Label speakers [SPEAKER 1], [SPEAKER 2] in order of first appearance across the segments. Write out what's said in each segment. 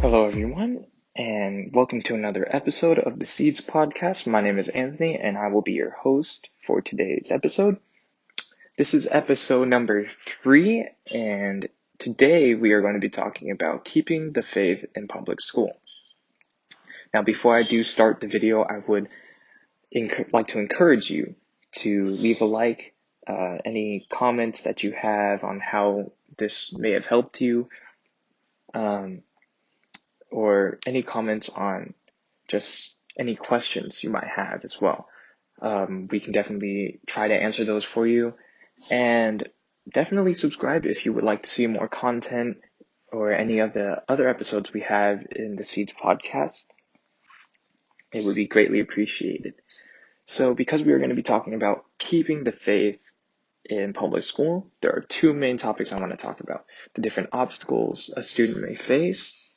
[SPEAKER 1] Hello, everyone, and welcome to another episode of the Seeds Podcast. My name is Anthony, and I will be your host for today's episode. This is episode number 3, and today we are going to be talking about keeping the faith in public school. Now, before I do start the video, I would like to encourage you to leave a like, any comments that you have on how this may have helped you, or any comments on just any questions you might have as well. We can definitely try to answer those for you, and definitely subscribe if you would like to see more content or any of the other episodes we have in the Seeds podcast. It would be greatly appreciated. So because we are going to be talking about keeping the faith in public school, there are 2 main topics I want to talk about: the different obstacles a student may face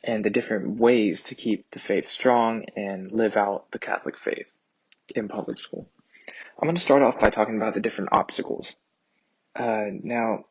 [SPEAKER 1] and the different ways to keep the faith strong and live out the Catholic faith in public school. I'm going to start off by talking about the different obstacles. Now,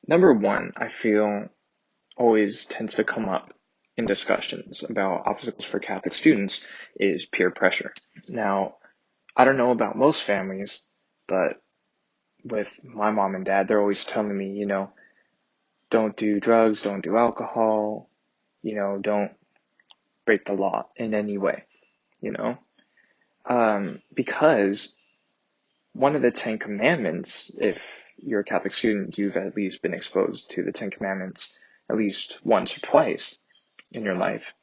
[SPEAKER 1] number 1, I feel always tends to come up in discussions about obstacles for Catholic students is peer pressure. Now, I don't know about most families, but with my mom and dad, they're always telling me, don't do drugs, don't do alcohol, don't break the law in any way, because one of the 10 Commandments, if you're a Catholic student, you've at least been exposed to the 10 Commandments at least once or twice in your life.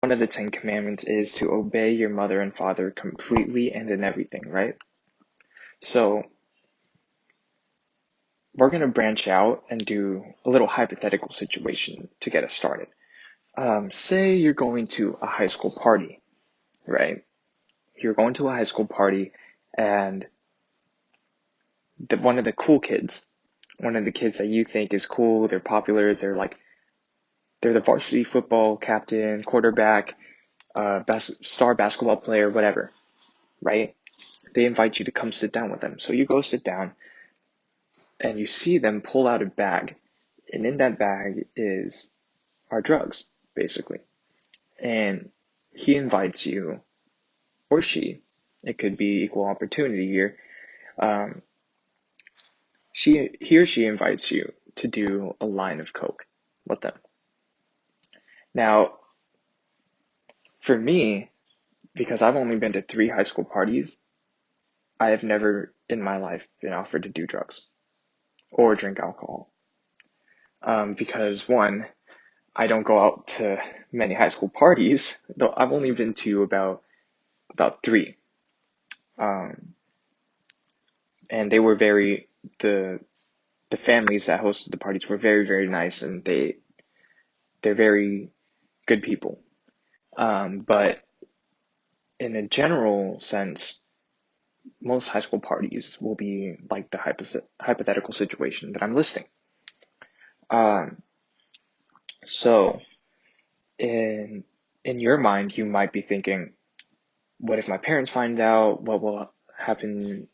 [SPEAKER 1] One of the 10 Commandments is to obey your mother and father completely and in everything, right? So we're going to branch out and do a little hypothetical situation to get us started. Say you're going to a high school party, right? You're going to a high school party and one of the cool kids, one of the kids that you think is cool, they're popular, they're the varsity football captain, quarterback, star basketball player, whatever, right? They invite you to come sit down with them. So you go sit down and you see them pull out a bag, and in that bag are drugs, basically. And he invites you, or she, it could be equal opportunity here, he or she invites you to do a line of coke with them. Now, for me, because I've only been to 3 high school parties, I have never in my life been offered to do drugs or drink alcohol. Because 1, I don't go out to many high school parties, though I've only been to about 3. And they were the families that hosted the parties were very, very nice, and they're very good people. But in a general sense, most high school parties will be like the hypothetical situation that I'm listing. So in your mind, you might be thinking, what if my parents find out? What will happen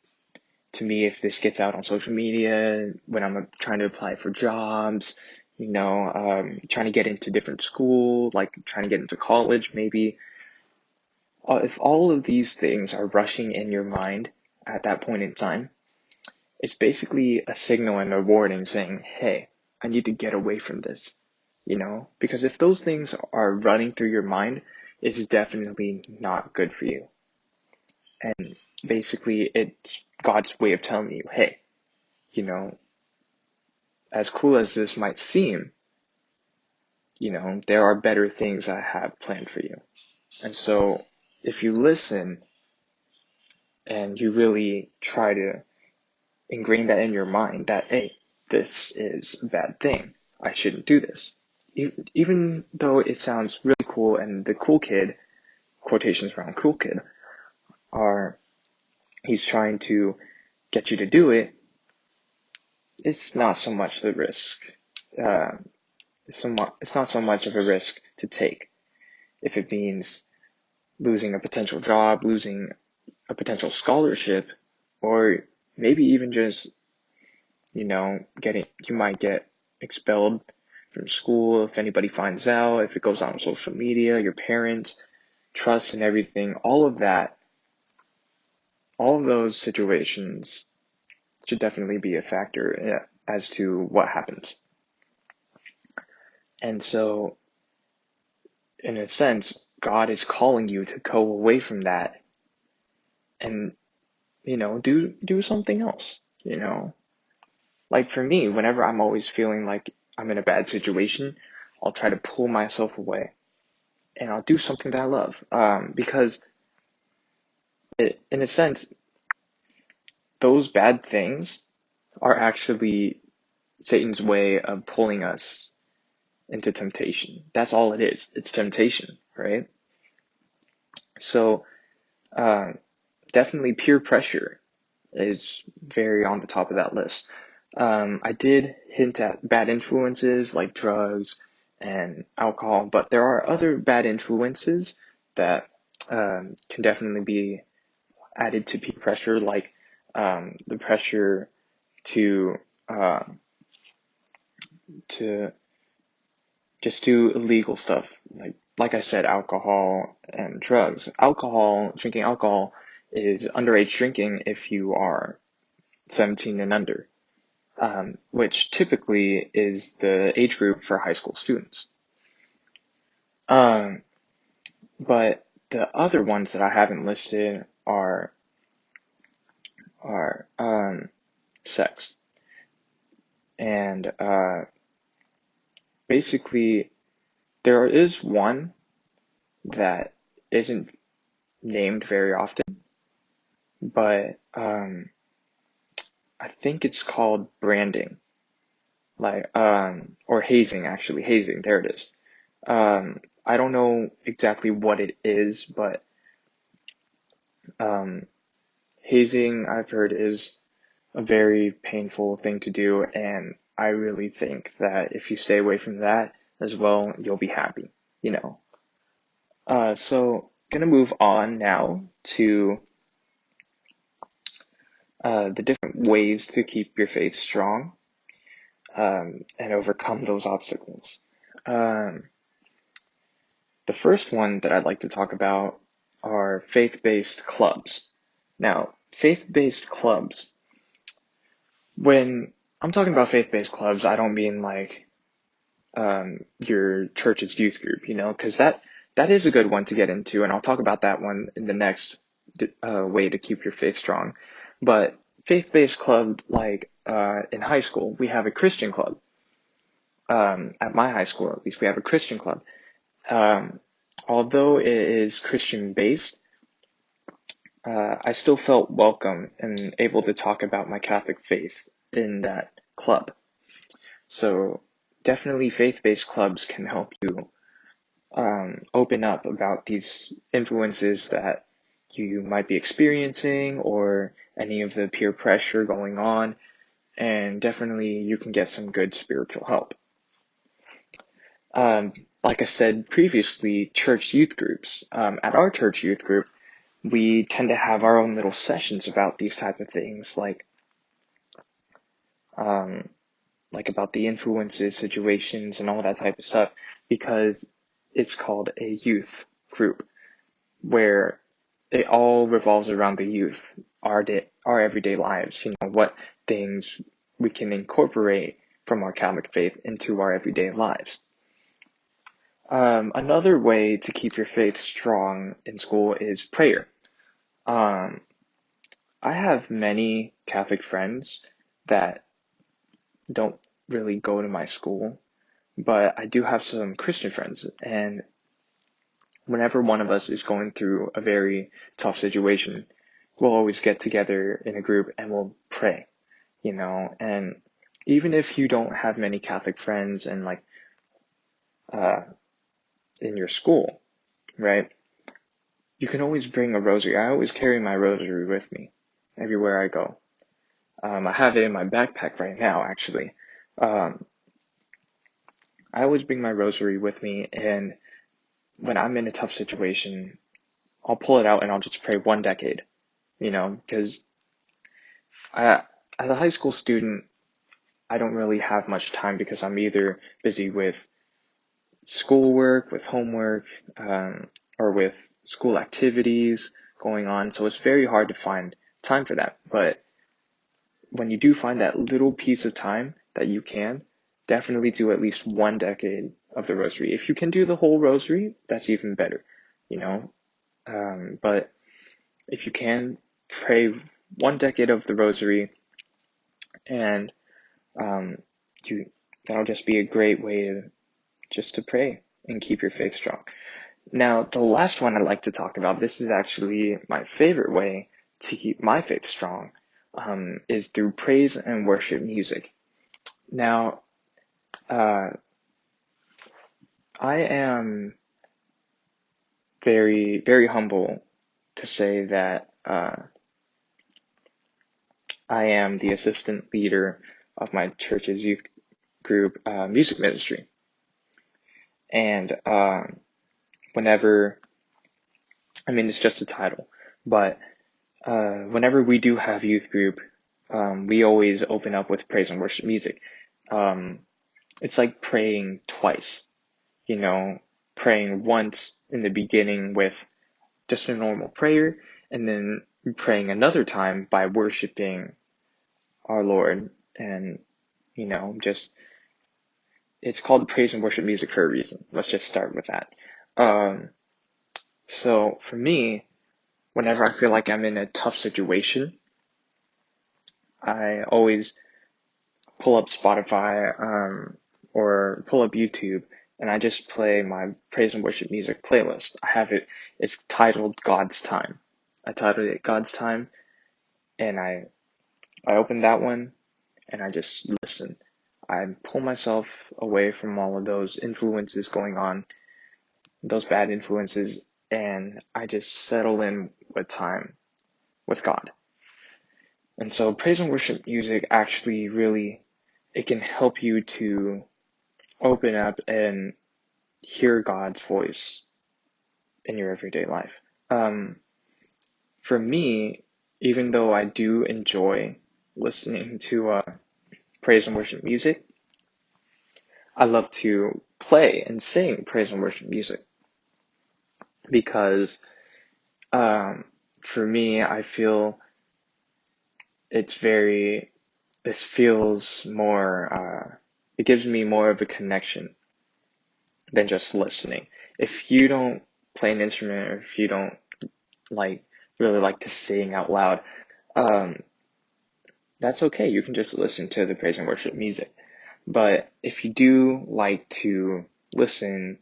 [SPEAKER 1] to me if this gets out on social media when I'm trying to apply for jobs, trying to get into different school, like trying to get into college maybe. If all of these things are rushing in your mind at that point in time, it's basically a signal and a warning saying, hey, I need to get away from this, because if those things are running through your mind, it's definitely not good for you. And basically, it's God's way of telling you, hey, as cool as this might seem, there are better things I have planned for you. And so if you listen and you really try to ingrain that in your mind that, hey, this is a bad thing, I shouldn't do this. Even though it sounds really cool and the cool kid, quotations around cool kid, he's trying to get you to do it's not so much the risk. It's not so much of a risk to take if it means losing a potential job, losing a potential scholarship, or maybe even just, you might get expelled from school, if anybody finds out, if it goes out on social media, your parents, trust and everything, all of that, all of those situations should definitely be a factor as to what happens. And so, in a sense, God is calling you to go away from that and, do something else, Like for me, whenever I'm always feeling like I'm in a bad situation, I'll try to pull myself away and I'll do something that I love. Because in a sense, those bad things are actually Satan's way of pulling us into temptation. That's all it is. It's temptation, right? So, definitely peer pressure is very on the top of that list. I did hint at bad influences like drugs and alcohol, but there are other bad influences that can definitely be added to peer pressure, like the pressure to uh, to just do illegal stuff, like I said, alcohol and drugs. Drinking alcohol is underage drinking if you are 17 and under. Which typically is the age group for high school students. Um, but the other ones that I haven't listed are sex, and basically there is one that isn't named very often, but I think it's called branding, or hazing, actually, hazing. There it is. I don't know exactly what it is, but um, hazing, I've heard, is a very painful thing to do, and I really think that if you stay away from that as well, you'll be happy, you know. So gonna move on now to the different ways to keep your faith strong and overcome those obstacles. Um, the first one that I'd like to talk about are faith-based clubs. Now, faith-based clubs, when I'm talking about faith-based clubs, I don't mean like your church's youth group, because that is a good one to get into, and I'll talk about that one in the next way to keep your faith strong. But faith-based club, like in high school, we have a Christian club. At my high school, at least, we have a Christian club. Although it is Christian-based, I still felt welcome and able to talk about my Catholic faith in that club. So definitely faith-based clubs can help you open up about these influences that you might be experiencing or any of the peer pressure going on, and definitely you can get some good spiritual help. Like I said previously, church youth groups. At our church youth group, we tend to have our own little sessions about these type of things, like about the influences, situations, and all that type of stuff, because it's called a youth group, where it all revolves around the youth, our everyday lives, what things we can incorporate from our Catholic faith into our everyday lives. Another way to keep your faith strong in school is prayer. I have many Catholic friends that don't really go to my school, but I do have some Christian friends, and whenever one of us is going through a very tough situation, we'll always get together in a group and we'll pray, and even if you don't have many Catholic friends and in your school, right? You can always bring a rosary. I always carry my rosary with me everywhere I go. I have it in my backpack right now, actually. Um, I always bring my rosary with me, and when I'm in a tough situation, I'll pull it out and I'll just pray one decade, because as a high school student, I don't really have much time because I'm either busy with schoolwork, with homework, or with school activities going on. So it's very hard to find time for that. But when you do find that little piece of time that you can, definitely do at least one decade of the rosary. If you can do the whole rosary, that's even better, you know. But if you can, pray one decade of the rosary, and um, that'll just be a great way to pray and keep your faith strong. Now, the last one I'd like to talk about, this is actually my favorite way to keep my faith strong, is through praise and worship music. Now, I am very, very humble to say that I am the assistant leader of my church's youth group music ministry. And whenever, I mean, it's just a title, but whenever we do have youth group, we always open up with praise and worship music. It's like praying twice, praying once in the beginning with just a normal prayer, and then praying another time by worshiping our Lord. And, just, it's called praise and worship music for a reason. Let's just start with that. So for me, whenever I feel like I'm in a tough situation, I always pull up Spotify, or pull up YouTube, and I just play my praise and worship music playlist. It's titled God's Time. I titled it God's Time, and I open that one, and I just listen. I pull myself away from all of those influences going on, those bad influences, and I just settle in with time with God. And so praise and worship music actually really, it can help you to open up and hear God's voice in your everyday life. For me, even though I do enjoy listening to praise and worship music, I love to play and sing praise and worship music because for me, I feel this feels more, it gives me more of a connection than just listening. If you don't play an instrument, or if you don't really like to sing out loud, that's okay. You can just listen to the praise and worship music. But if you do like to listen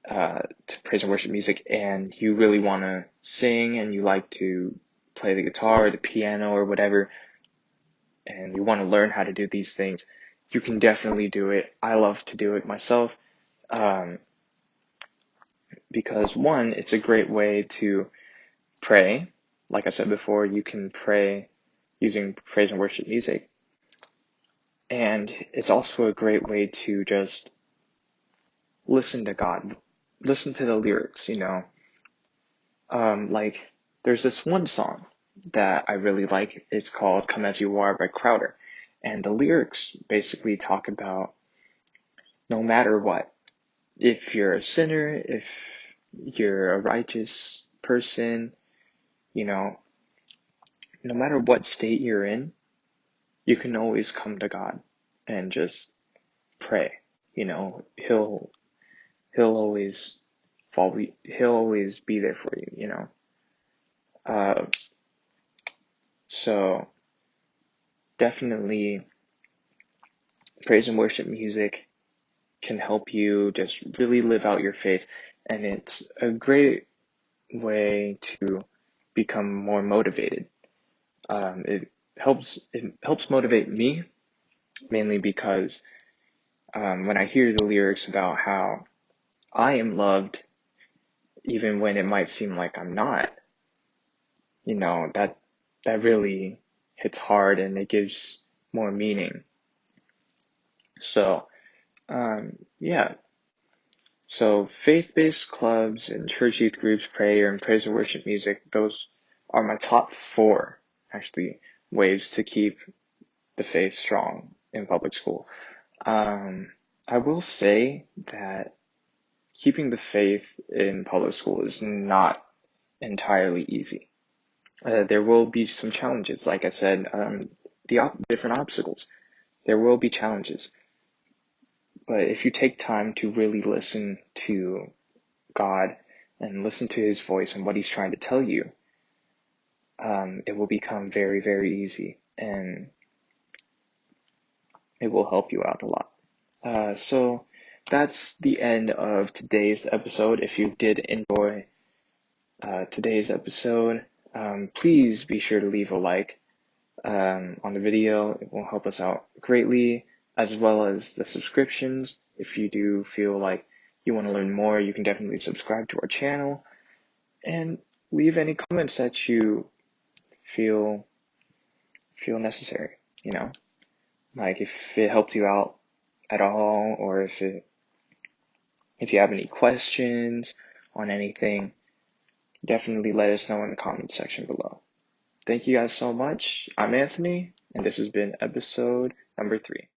[SPEAKER 1] to praise and worship music, and you really want to sing, and you like to play the guitar or the piano or whatever, and you want to learn how to do these things, you can definitely do it. I love to do it myself, because one, it's a great way to pray. Like I said before, you can pray using praise and worship music. And it's also a great way to just listen to God, listen to the lyrics, there's this one song that I really like. It's called Come As You Are by Crowder. And the lyrics basically talk about no matter what, if you're a sinner, if you're a righteous person, no matter what state you're in, you can always come to God and just pray. He'll always he'll always be there for you, So definitely praise and worship music can help you just really live out your faith, and it's a great way to become more motivated. It helps motivate me, mainly because when I hear the lyrics about how I am loved even when it might seem like I'm not, that really hits hard, and it gives more meaning. So, yeah. So faith-based clubs and church youth groups, prayer and praise and worship music, those are my top 4, actually, ways to keep the faith strong in public school. I will say that keeping the faith in public school is not entirely easy. There will be some challenges, like I said, different obstacles. There will be challenges. But if you take time to really listen to God and listen to his voice and what he's trying to tell you, it will become very, very easy, and it will help you out a lot. So that's the end of today's episode. If you did enjoy today's episode, please be sure to leave a like on the video. It will help us out greatly, as well as the subscriptions. If you do feel like you want to learn more, you can definitely subscribe to our channel and leave any comments that you feel necessary, like if it helped you out at all, or if you have any questions on anything, definitely let us know in the comments section below. Thank you guys so much. I'm Anthony, and this has been episode number 3.